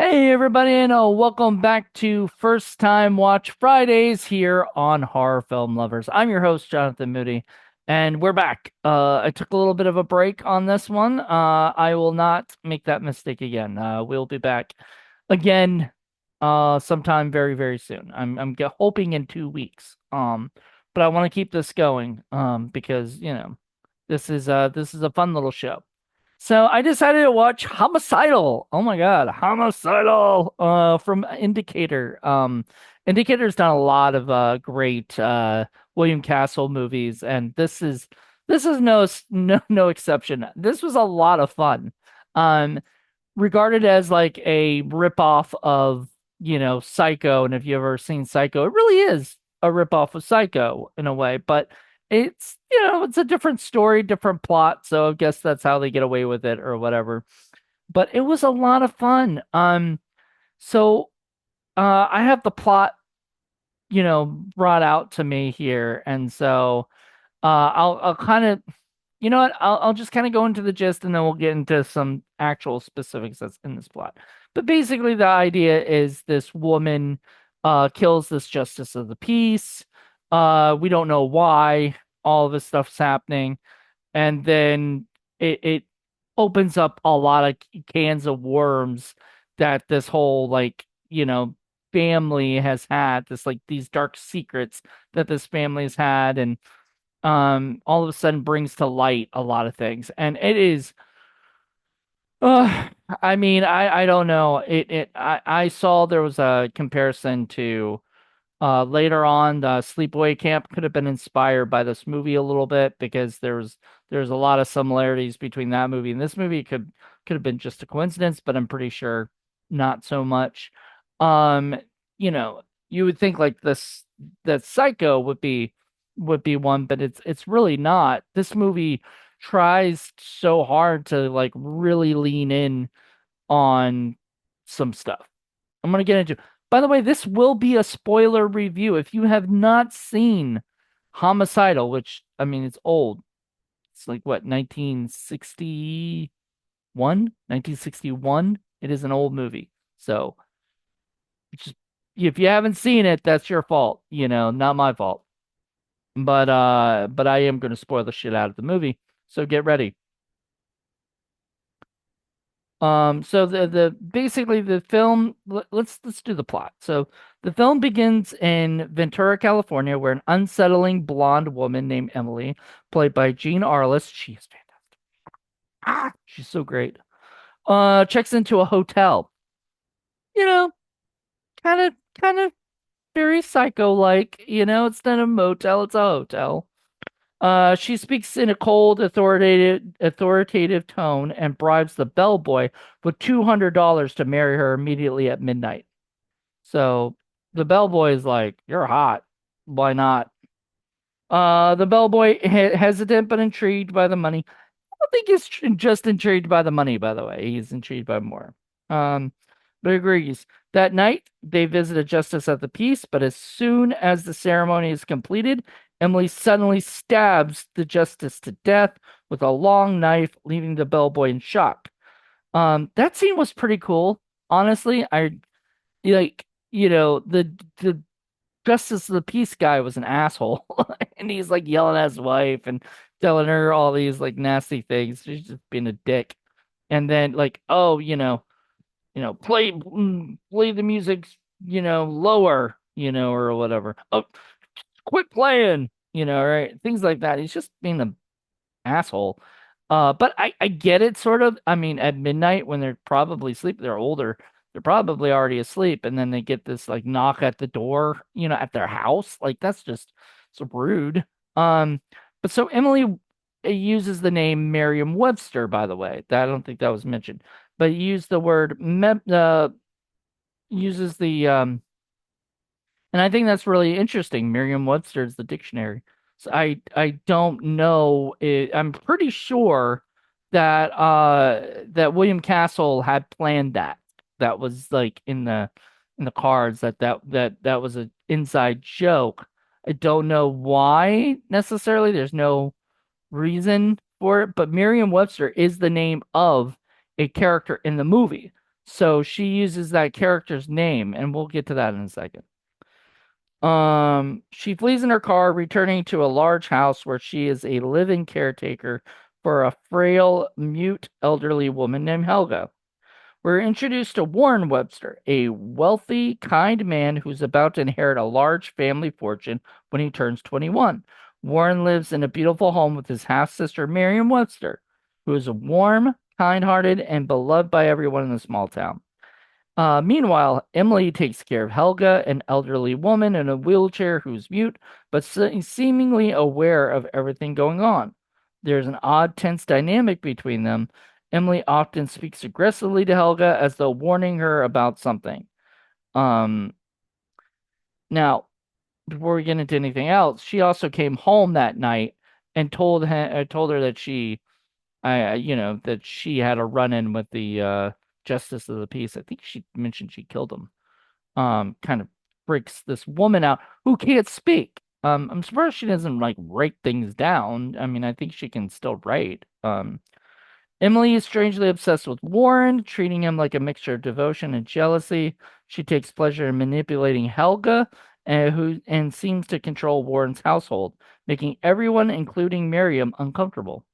Hey everybody, and welcome back to First Time Watch Fridays here on Horror Film Lovers. I'm your host, Jonathan Moody, and we're back. I took a little bit of a break on this one. I will not make that mistake again. We'll be back again sometime very, very soon. I'm hoping in 2 weeks. But I want to keep this going because this is a fun little show. So I decided to watch Homicidal. Oh my God, Homicidal from Indicator. Indicator's done a lot of great William Castle movies, and this is no exception. This was a lot of fun. Um Regarded as like a ripoff of, Psycho, and if you've ever seen Psycho, it really is a ripoff of Psycho in a way, but it's a different story, different plot, so I guess that's how they get away with it or whatever. But it was a lot of fun. So I have the plot, brought out to me here, and so I'll kind of, you know what? I'll just kind of go into the gist, and then we'll get into some actual specifics that's in this plot. But basically, the idea is this woman kills this justice of the peace. We don't know why all of this stuff's happening, and then it opens up a lot of cans of worms that this whole family has had, this like these dark secrets that this family has had, and all of a sudden brings to light a lot of things. And it is uh I mean, I don't know. I saw there was a comparison to later on the Sleepaway Camp could have been inspired by this movie a little bit, because there's a lot of similarities between that movie and this movie. It could have been just a coincidence, but I'm pretty sure not so much. Um, you would think like this that Psycho would be one, but it's really not. This movie tries so hard to like really lean in on some stuff. I'm gonna get into. By the way, this will be a spoiler review. If you have not seen Homicidal, which I mean it's old. It's like what, 1961? 1961? It is an old movie. So just if you haven't seen it, that's your fault, not my fault. But I am gonna spoil the shit out of the movie. So get ready. So the basically the film, let's do the plot. So the film begins in Ventura, California, where an unsettling blonde woman named Emily, played by Jean Arliss, she is fantastic. She's so great. Checks into a hotel. You know, kind of very psycho-like. It's not a motel, it's a hotel. She speaks in a cold, authoritative tone and bribes the bellboy with $200 to marry her immediately at midnight. So the bellboy is like, "You're hot. Why not?" The bellboy, hesitant but intrigued by the money. I don't think he's just intrigued by the money, by the way. He's intrigued by more. Um, but agrees. That night, they visit a justice of the peace, but as soon as the ceremony is completed, Emily suddenly stabs the justice to death with a long knife, leaving the bellboy in shock. That scene was pretty cool. Honestly, I like, the Justice of the Peace guy was an asshole. And he's like yelling at his wife and telling her all these like nasty things. She's just being a dick. And then like, oh, play the music, lower, or whatever. Oh, quit playing, right? Things like that. He's just being an asshole. But I get it sort of. I mean, at midnight when they're probably asleep, they're older. They're probably already asleep, and then they get this like knock at the door, at their house. Like that's just so rude. Um, but so Emily uses the name Merriam-Webster, by the way. I don't think that was mentioned, but he used the word uses the and I think that's really interesting. Merriam-Webster is the dictionary. So I don't know. I'm pretty sure that William Castle had planned that. That was like in the cards, that was an inside joke. I don't know why necessarily. There's no reason for it, but Merriam-Webster is the name of a character in the movie. So she uses that character's name, and we'll get to that in a second. She flees in her car, returning to a large house where she is a living caretaker for a frail, mute, elderly woman named Helga. We're introduced to Warren Webster, a wealthy, kind man who's about to inherit a large family fortune when he turns 21. Warren lives in a beautiful home with his half sister, Miriam Webster, who is warm, kind hearted, and beloved by everyone in the small town. Meanwhile, Emily takes care of Helga, an elderly woman in a wheelchair who's mute, but seemingly aware of everything going on. There's an odd, tense dynamic between them. Emily often speaks aggressively to Helga as though warning her about something. Um, Now, before we get into anything else, she also came home that night and told her that that she had a run-in with the justice of the peace. I think she mentioned she killed him. Kind of freaks this woman out who can't speak. I'm surprised she doesn't like write things down. I mean, I think she can still write. Emily is strangely obsessed with Warren, treating him like a mixture of devotion and jealousy. She takes pleasure in manipulating Helga, and seems to control Warren's household, making everyone, including Miriam, uncomfortable.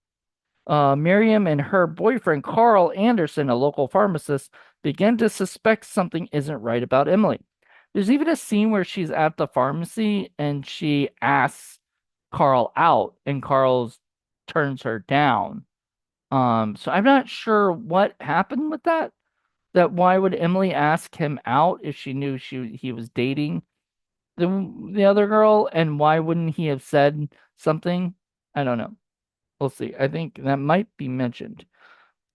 Miriam and her boyfriend, Carl Anderson, a local pharmacist, begin to suspect something isn't right about Emily. There's even a scene where she's at the pharmacy and she asks Carl out, and Carl turns her down. So I'm not sure what happened with that. That why would Emily ask him out if she knew he was dating the other girl, and why wouldn't he have said something? I don't know. We'll see. I think that might be mentioned.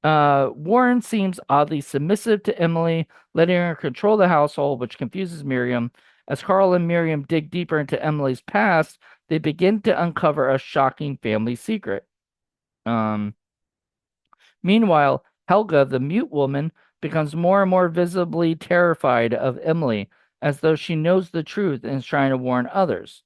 Warren seems oddly submissive to Emily, letting her control the household, which confuses Miriam. As Carl and Miriam dig deeper into Emily's past, they begin to uncover a shocking family secret. Um, Meanwhile, Helga, the mute woman, becomes more and more visibly terrified of Emily, as though she knows the truth and is trying to warn others.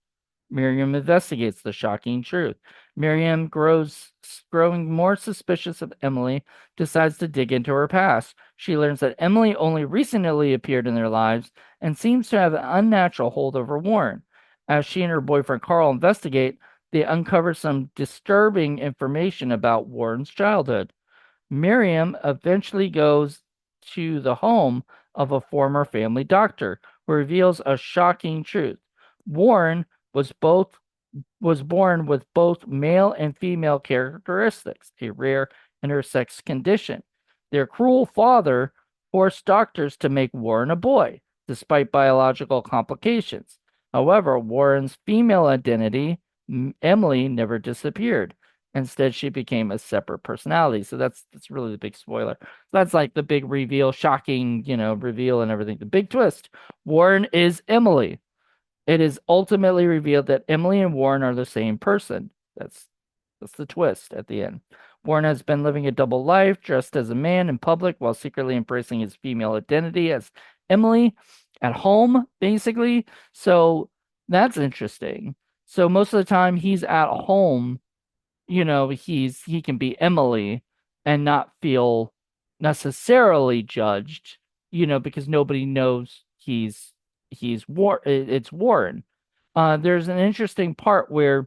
Miriam investigates the shocking truth. Miriam growing more suspicious of Emily, decides to dig into her past. She learns that Emily only recently appeared in their lives and seems to have an unnatural hold over Warren. As she and her boyfriend Carl investigate, they uncover some disturbing information about Warren's childhood. Miriam eventually goes to the home of a former family doctor who reveals a shocking truth. Warren was both was born with both male and female characteristics, a rare intersex condition. Their cruel father forced doctors to make Warren a boy, despite biological complications. However, Warren's female identity, Emily, never disappeared. Instead, she became a separate personality. So that's really the big spoiler. That's like the big reveal, shocking, reveal and everything. The big twist. Warren is Emily. It is ultimately revealed that Emily and Warren are the same person. That's the twist at the end. Warren has been living a double life, dressed as a man in public while secretly embracing his female identity as Emily at home, basically. So that's interesting. So most of the time he's at home, he can be Emily and not feel necessarily judged, because nobody knows it's Warren. There's an interesting part where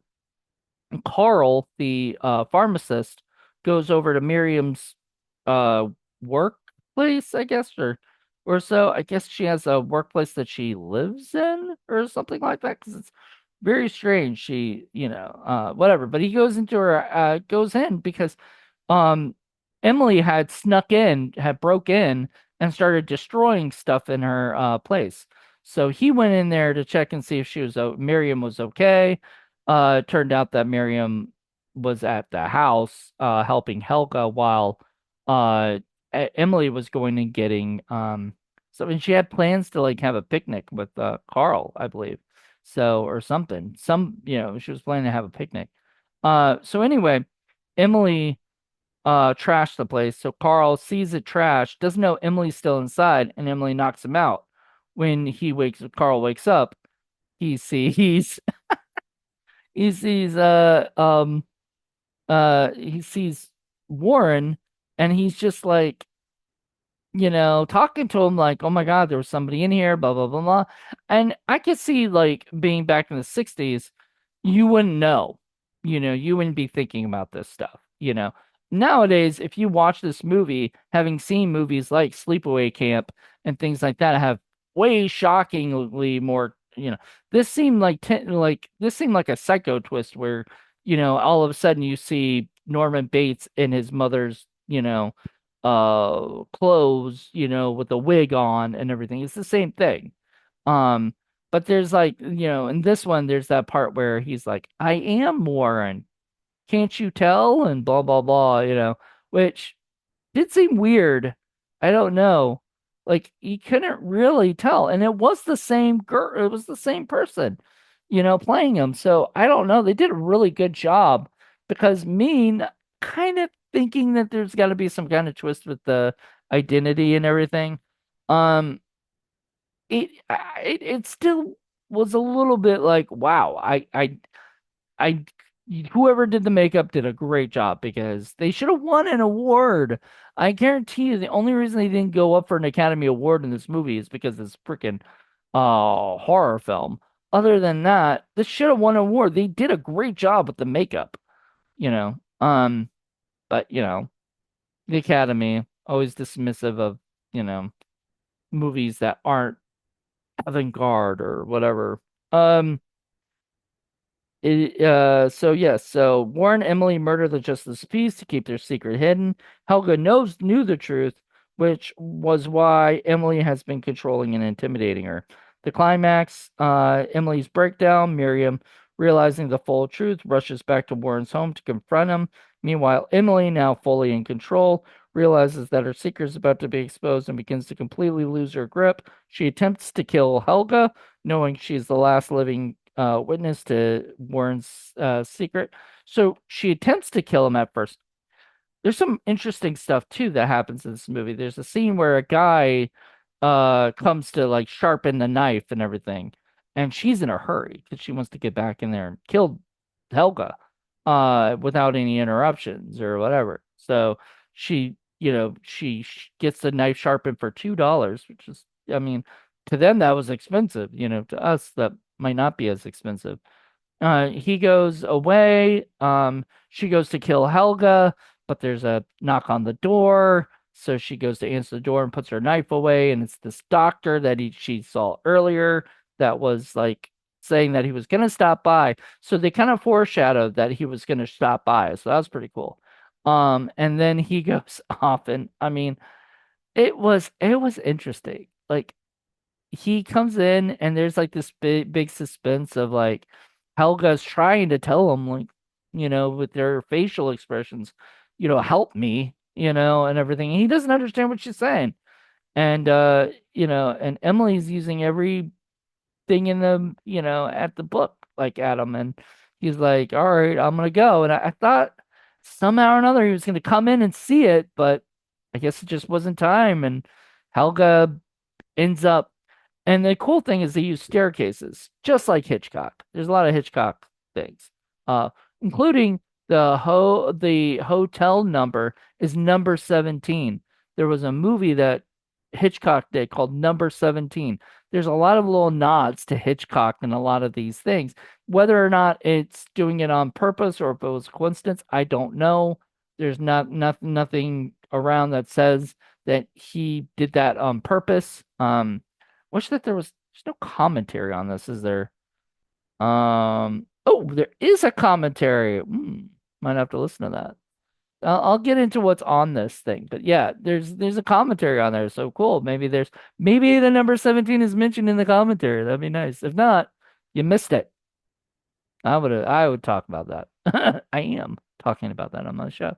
Carl, the pharmacist, goes over to Miriam's uh workplace, I guess, or so. I guess she has a workplace that she lives in or something like that, because it's very strange. She, whatever. But he goes in because um Emily had broke in and started destroying stuff in her place. So he went in there to check and see if Miriam was okay. It turned out that Miriam was at the house helping Helga while uh Emily was going and getting so and she had plans to like have a picnic with Carl, I believe. So or something. She was planning to have a picnic. So anyway, Emily trashed the place. So Carl sees it trashed, doesn't know Emily's still inside, and Emily knocks him out. When Carl wakes up, he sees he sees he sees Warren, and he's just like talking to him like, oh my God, there was somebody in here, blah, blah, blah, blah. And I could see like being back in the 60s, you wouldn't know. You wouldn't be thinking about this stuff. Nowadays, if you watch this movie, having seen movies like Sleepaway Camp and things like that have way shockingly more, this seemed like a psycho twist where, all of a sudden you see Norman Bates in his mother's, clothes, with a wig on and everything. It's the same thing. Um, but there's like, in this one, there's that part where he's like, I am Warren. Can't you tell? And blah blah blah, which did seem weird. I don't know. Like you couldn't really tell. And it was the same girl, it was the same person, playing him. So I don't know. They did a really good job because kind of thinking that there's got to be some kind of twist with the identity and everything. Um, it still was a little bit like, wow, I whoever did the makeup did a great job because they should have won an award. I guarantee you the only reason they didn't go up for an Academy Award in this movie is because it's freaking horror film. Other than that, this should have won an award. They did a great job with the makeup, you know. But the Academy always dismissive of, you know, movies that aren't avant-garde or whatever. Um so yes, so Warren and Emily murder the Justice Peace to keep their secret hidden. Helga knew the truth, which was why Emily has been controlling and intimidating her. The climax, Emily's breakdown, Miriam realizing the full truth, rushes back to Warren's home to confront him. Meanwhile, Emily, now fully in control, realizes that her secret is about to be exposed and begins to completely lose her grip. She attempts to kill Helga, knowing she's the last living witness to Warren's secret. So she attempts to kill him at first. There's some interesting stuff too that happens in this movie. There's a scene where a guy comes to like sharpen the knife and everything, and she's in a hurry because she wants to get back in there and kill Helga without any interruptions or whatever. So she gets the knife sharpened for $2, which is, I mean, to them that was expensive. To us that might not be as expensive. He goes away. She goes to kill Helga, but there's a knock on the door. So she goes to answer the door and puts her knife away, and it's this doctor that she saw earlier that was like saying that he was gonna stop by. So they kind of foreshadowed that he was gonna stop by. So that was pretty cool. And then he goes off, and I mean, it was interesting. Like he comes in and there's like this big suspense of like Helga's trying to tell him like, with their facial expressions, help me, and everything. And he doesn't understand what she's saying. And and Emily's using everything in the, at the book, like at him. And he's like, all right, I'm gonna go. And I thought somehow or another he was gonna come in and see it, but I guess it just wasn't time. And Helga ends up and the cool thing is they use staircases, just like Hitchcock. There's a lot of Hitchcock things, uh, including the hotel number is number 17. There was a movie that Hitchcock did called Number 17. There's a lot of little nods to Hitchcock in a lot of these things. Whether or not it's doing it on purpose or if it was a coincidence, I don't know. There's nothing around that says that he did that on purpose. Wish that there's no commentary on this, is there? Oh, there is a commentary. Might have to listen to that. I'll get into what's on this thing, but yeah, there's a commentary on there. So cool. Maybe the number 17 is mentioned in the commentary. That'd be nice. If not, you missed it. I would talk about that. I am talking about that on my show.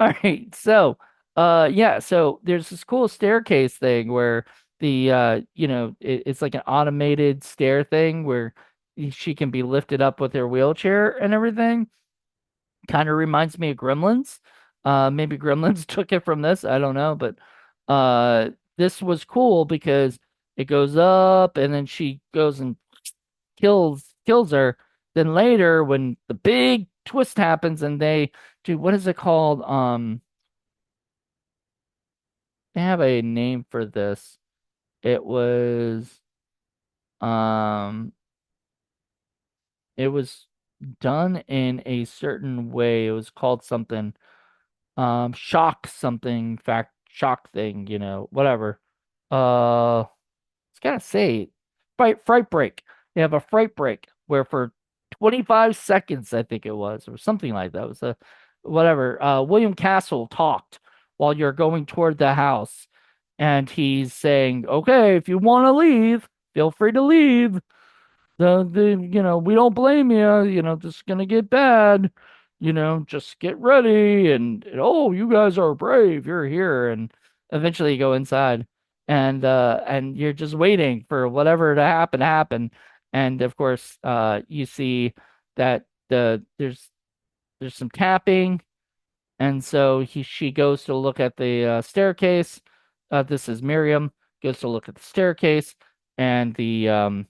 All right. So, yeah, so there's this cool staircase thing where it's like an automated stair thing where she can be lifted up with her wheelchair and everything. Kind of reminds me of Gremlins. Maybe Gremlins took it from this. I don't know, but this was cool because it goes up and then she goes and kills her. Then later, when the big twist happens and they do what is it called? they have a name for this. It was um it was done in a certain way. It was called something shock something fact shock thing, whatever. It's gotta say fright break. They have a fright break where for 25 seconds, I think it was, or something like that. It was a whatever. William Castle talked while you're going toward the house, and he's saying, "Okay, if you want to leave, feel free to leave. We don't blame you. This is gonna get bad. Just get ready." And oh, you guys are brave. You're here, and eventually you go inside, and you're just waiting for whatever to happen. And of course, you see that there's some tapping, and so she goes to look at the staircase. This is Miriam goes to look at the staircase, and the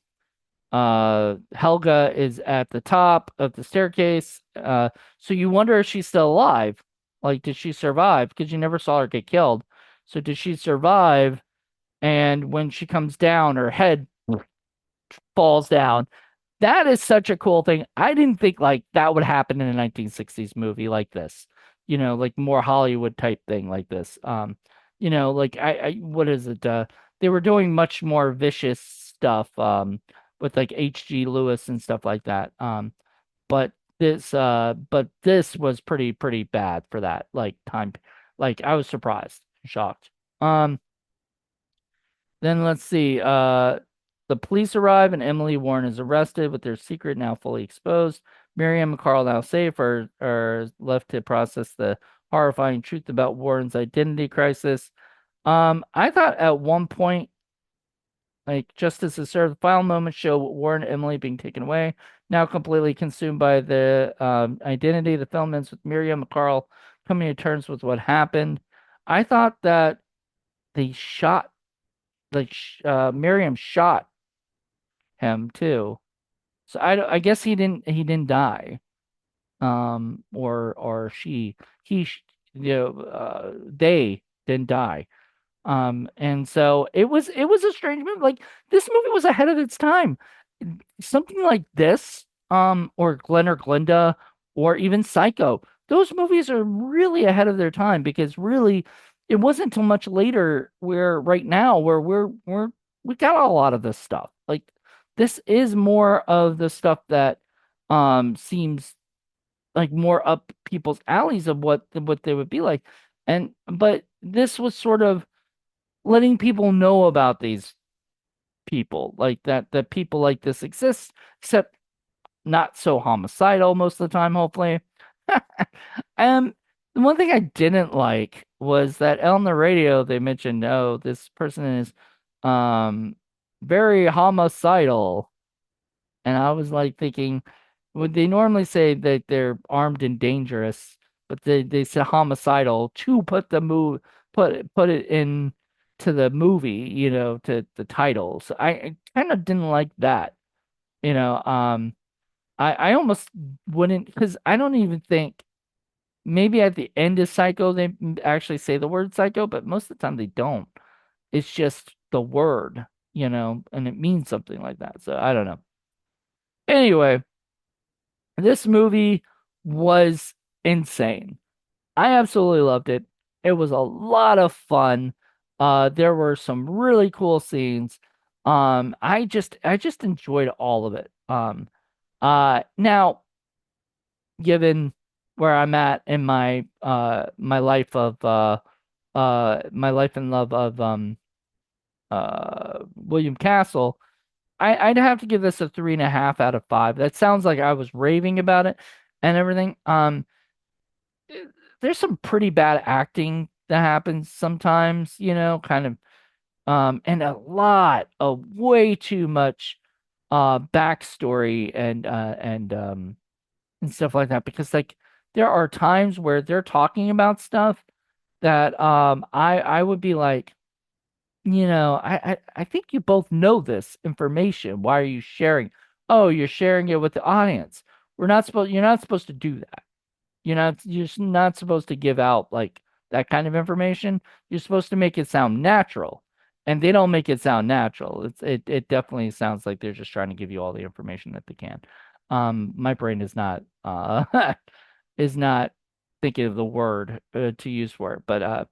Helga is at the top of the staircase. So you wonder if she's still alive. Like, did she survive? Because you never saw her get killed. So did she survive? And when she comes down, her head falls down. That is such a cool thing. I didn't think like that would happen in a 1960s movie like this. Like more Hollywood type thing like this. Like what is it? They were doing much more vicious stuff with like H.G. Lewis and stuff like that. But this was pretty bad for that like time. Like I was surprised, shocked. Then let's see. The police arrive and Emily Warren is arrested with their secret now fully exposed. Miriam and Carl, now safe, are left to process the horrifying truth about Warren's identity crisis. I thought at one point, like justice is served, the final moments show Warren and Emily being taken away, now completely consumed by the identity. The film ends with Miriam and Carl coming to terms with what happened. I thought that they shot like Miriam shot him too. So I guess he didn't die. Or he they didn't die. And so it was a strange movie. Like this movie was ahead of its time. Something like this, or Glenn or Glinda, or even Psycho. Those movies are really ahead of their time because really, it wasn't until much later where right now where we got a lot of this stuff. Like this is more of the stuff that seems like more up people's alleys of what they would be like. But this was sort of letting people know about these people, like that people like this exist, except not so homicidal most of the time, hopefully. Um, the one thing I didn't like was that on the radio they mentioned, oh, this person is um very homicidal. And I was like thinking, would they normally say that they're armed and dangerous, but they said homicidal to put it in to the movie, to the title. So I kind of didn't like that. You know, um I almost wouldn't, because I don't even think maybe at the end of Psycho they actually say the word psycho, but most of the time they don't. It's just the word, and it means something like that. So I don't know. Anyway, this movie was insane. I absolutely loved it. It was a lot of fun. There were some really cool scenes. I just enjoyed all of it. Now, given where I'm at in my life of my life and love of William Castle, I'd have to give this a 3.5 out of 5. That sounds like I was raving about it and everything. There's some pretty bad acting that happens sometimes, kind of, and a lot of way too much backstory and stuff like that, because like there are times where they're talking about stuff that I would be like, I think you both know this information. Why are you sharing? Oh, you're sharing it with the audience. You're not supposed to do that. You're not supposed to give out like that kind of information, you're supposed to make it sound natural. And they don't make it sound natural. It definitely sounds like they're just trying to give you all the information that they can. My brain is not is not thinking of the word to use for it. But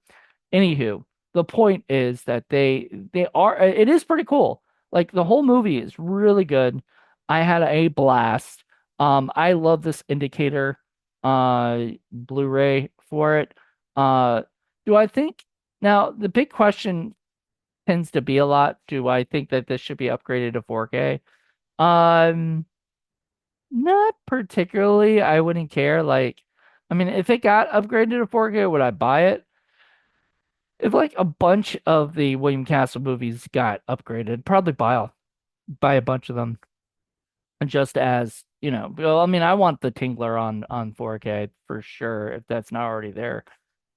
anywho, the point is that they are it is pretty cool. Like the whole movie is really good. I had a blast. I love this indicator Blu-ray for it. Uh do I think now the big question tends to be a lot, do I think that this should be upgraded to 4K? Um Not particularly. I wouldn't care. Like, I mean, if it got upgraded to 4K, would I buy it? If like a bunch of the William Castle movies got upgraded, probably buy a bunch of them just as, well, I mean, I want the Tingler on 4K for sure if that's not already there.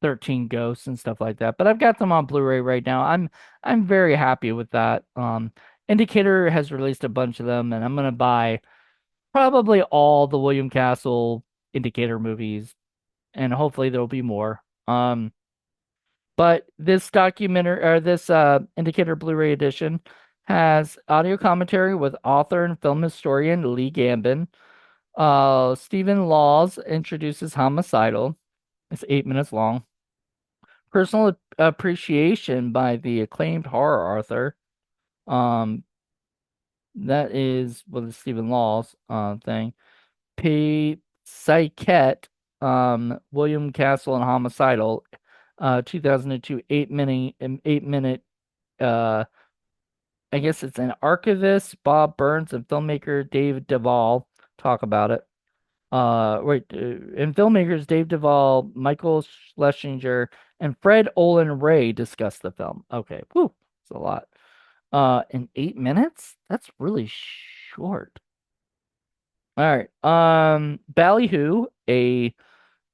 13 Ghosts and stuff like that. But I've got them on Blu-ray right now. I'm very happy with that. Indicator has released a bunch of them and I'm gonna buy probably all the William Castle Indicator movies and hopefully there'll be more. But this documentary or this Indicator Blu-ray edition has audio commentary with author and film historian Lee Gambin. Stephen Laws introduces Homicidal. It's 8 minutes long. Personal appreciation by the acclaimed horror author. Um, that is the Stephen Laws thing. P. Psychet, William Castle and Homicidal, 2002, 8 minute, uh, I guess it's an archivist, Bob Burns, and filmmaker Dave Duvall talk about it. And filmmakers Dave Duvall, Michael Schlesinger, and Fred Olin Ray discuss the film. Okay, whew, it's a lot. In 8 minutes? That's really short. All right. Ballyhoo, a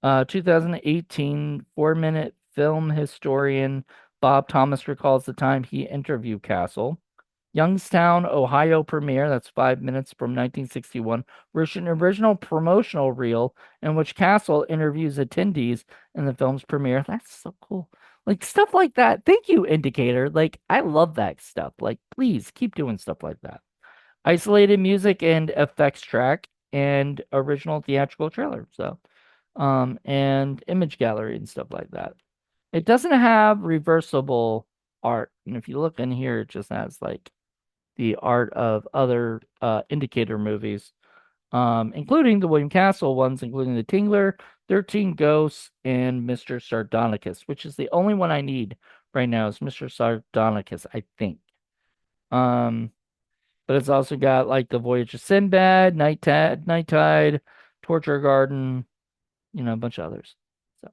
2018 4-minute film historian Bob Thomas recalls the time he interviewed Castle. Youngstown, Ohio premiere, that's 5 minutes from 1961, which an original promotional reel in which Castle interviews attendees in the film's premiere. That's so cool. Like stuff like that. Thank you, Indicator. Like I love that stuff. Like please keep doing stuff like that. Isolated music and effects track and original theatrical trailer. So, and image gallery and stuff like that. It doesn't have reversible art. And if you look in here, it just has like the art of other Indicator movies, including the William Castle ones, including The Tingler, 13 Ghosts, and Mr. Sardonicus, which is the only one I need right now is Mr. Sardonicus, I think. Um, but it's also got like The Voyage of Sinbad, Night Tide, Torture Garden, a bunch of others. So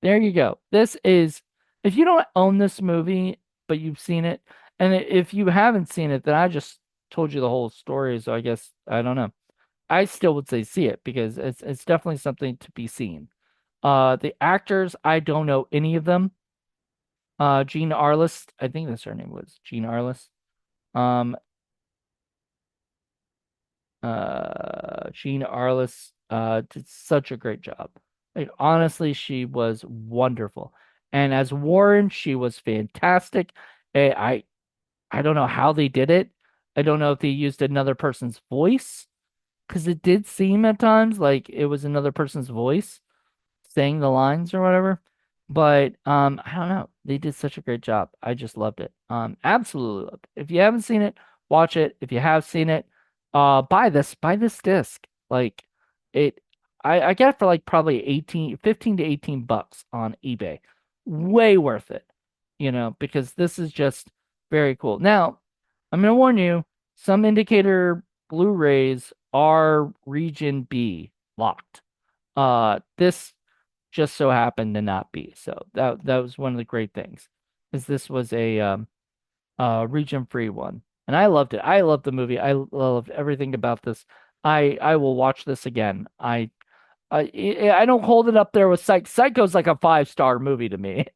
there you go. This is, if you don't own this movie, but you've seen it, and if you haven't seen it, then I just told you the whole story. So I guess, I don't know. I still would say see it because it's definitely something to be seen. The actors, I don't know any of them. Jean Arlist, I think that's her name was Jean Arlist. Um, Jean Arliss did such a great job. Like honestly, she was wonderful. And as Warren, she was fantastic. I don't know how they did it. I don't know if they used another person's voice because it did seem at times like it was another person's voice saying the lines or whatever. But I don't know. They did such a great job. I just loved it. Absolutely loved it. If you haven't seen it, watch it. If you have seen it, buy this disc. Like it I get it for like probably 15 to 18 bucks on eBay. Way worth it. Because this is just very cool. Now, I'm gonna warn you, some indicator Blu-rays are region B locked. This just so happened to not be. So that was one of the great things, is this was a region free one, and I loved it. I loved the movie. I loved everything about this. I will watch this again. I don't hold it up there with Psycho's like a 5-star movie to me.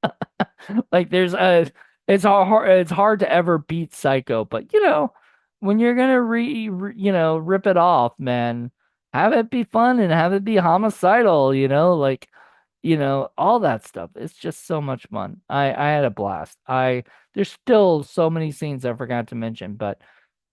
Like there's a it's hard to ever beat Psycho, but when you're gonna rip it off, man, have it be fun and have it be homicidal, like all that stuff. It's just so much fun. I had a blast. There's still so many scenes I forgot to mention, but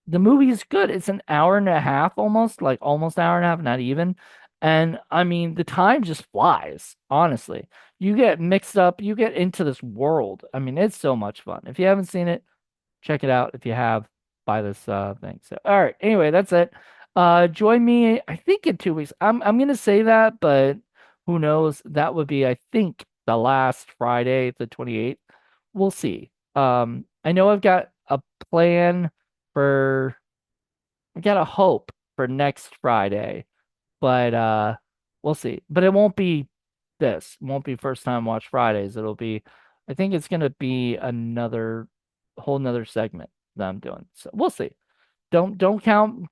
the movie is good. It's an hour and a half almost, like almost hour and a half, not even. And I mean, the time just flies, honestly. You get mixed up, you get into this world. I mean, it's so much fun. If you haven't seen it, check it out. If you have, buy this thing. So, all right. Anyway, that's it. Join me, I think in 2 weeks. I'm gonna say that, but who knows? That would be, I think, the last Friday, the 28th. We'll see. I know I've got a plan for I got a hope for next Friday, but we'll see. But it won't be this. It won't be first time watch Fridays. It'll be I think it's gonna be another whole nother segment that I'm doing. So we'll see. Don't count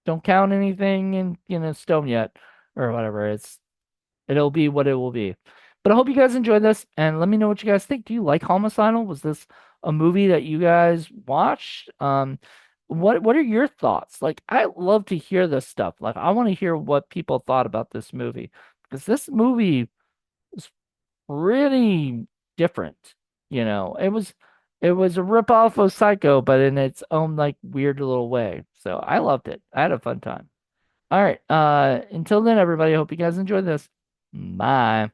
anything in stone yet or whatever. It'll be what it will be. But I hope you guys enjoyed this and let me know what you guys think. Do you like Homicidal? Was this a movie that you guys watched? What are your thoughts? Like, I love to hear this stuff. Like, I want to hear what people thought about this movie because this movie is pretty different. It was a ripoff of Psycho, but in its own like weird little way. So I loved it. I had a fun time. All right. Until then, everybody, I hope you guys enjoyed this. Bye.